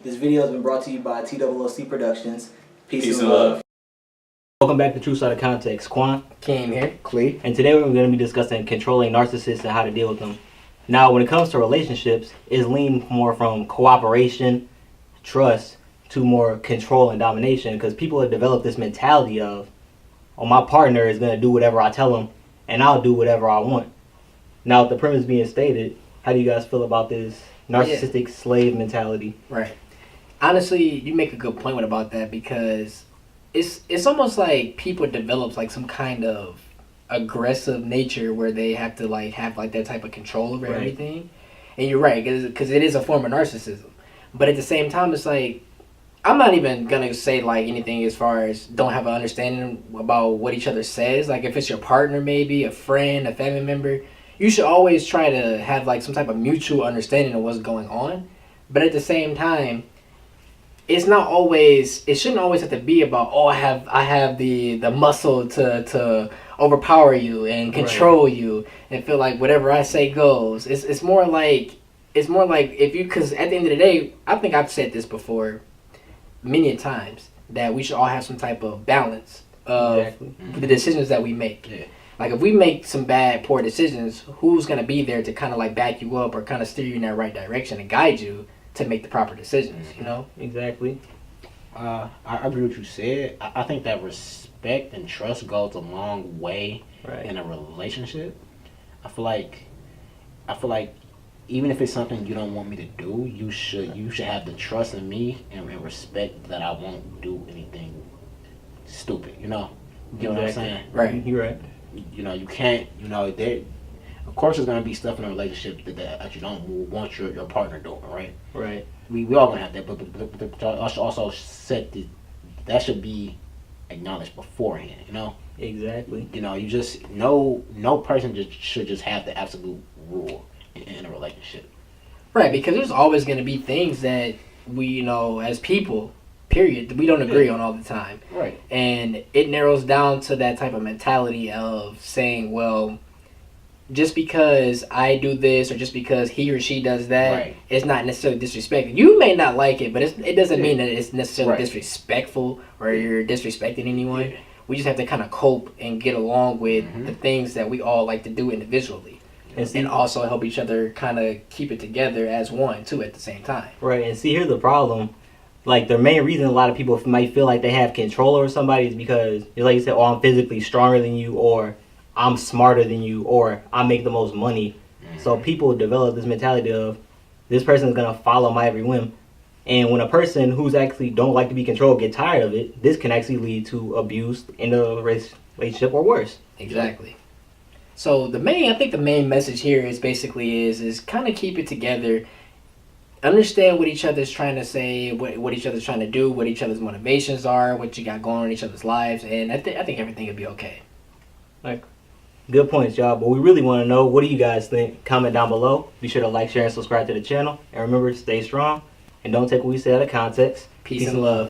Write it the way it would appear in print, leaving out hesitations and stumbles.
This video has been brought to you by TOOC Productions. Peace and love. love. Welcome back to True Side of Context. Quan, Keem here. Clea. And today we're going to be discussing controlling narcissists and how to deal with them. Now, when it comes to relationships, it's leaned more from cooperation, trust, to more control and domination, because people have developed this mentality of, oh, my partner is going to do whatever I tell him, and I'll do whatever I want. Now, with the premise being stated, how do you guys feel about this narcissistic slave mentality? Right. Honestly, you make a good point about that, because it's almost like people develop like some kind of aggressive nature where they have to like have like that type of control over everything. And you're right, because it is a form of narcissism. But at the same time, it's like, I'm not even gonna say like anything as far as don't have an understanding about what each other says. Like if it's your partner, maybe a friend, a family member, you should always try to have like some type of mutual understanding of what's going on. But at the same time, it shouldn't always have to be about, oh, I have the muscle to overpower you and control you and feel like whatever I say goes. It's more like if you, because at the end of the day, I think I've said this before many times, that we should all have some type of balance of the decisions that we make. Yeah. Like if we make some poor decisions, who's gonna be there to kind of like back you up or kind of steer you in that right direction and guide you to make the proper decisions? You know? Exactly. I agree with what you said. I think that respect and trust goes a long way in a relationship. I feel like even if it's something you don't want me to do, you should have the trust in me and respect that I won't do anything stupid. You know what I'm saying? Right. You're right. You can't. Of course, there's gonna be stuff in a relationship that you don't want your partner doing. Right. Right. We all gonna have that, but I should also set that should be acknowledged beforehand. Exactly. You just no person should just have the absolute rule in a relationship. Right, because there's always going to be things that we, as people, period, we don't agree on all the time. Right. And it narrows down to that type of mentality of saying, well, just because I do this or just because he or she does that, it's not necessarily disrespectful. You may not like it, but it doesn't mean that it's necessarily disrespectful or you're disrespecting anyone. Yeah. We just have to kind of cope and get along with the things that we all like to do individually. And also help each other kind of keep it together as one, too, at the same time. Right, and see, here's the problem. Like, the main reason a lot of people might feel like they have control over somebody is because, like you said, oh, I'm physically stronger than you, or I'm smarter than you, or I make the most money. So people develop this mentality of, this person is going to follow my every whim. And when a person who's actually don't like to be controlled get tired of it, this can actually lead to abuse in the relationship or worse. Exactly. So I think the main message here is basically is kind of keep it together. Understand what each other's trying to say, what each other's trying to do, what each other's motivations are, what you got going on in each other's lives, and I think everything will be okay. Like, good points, y'all. But we really want to know, what do you guys think? Comment down below. Be sure to like, share, and subscribe to the channel. And remember, stay strong. And don't take what we say out of context. Peace and love.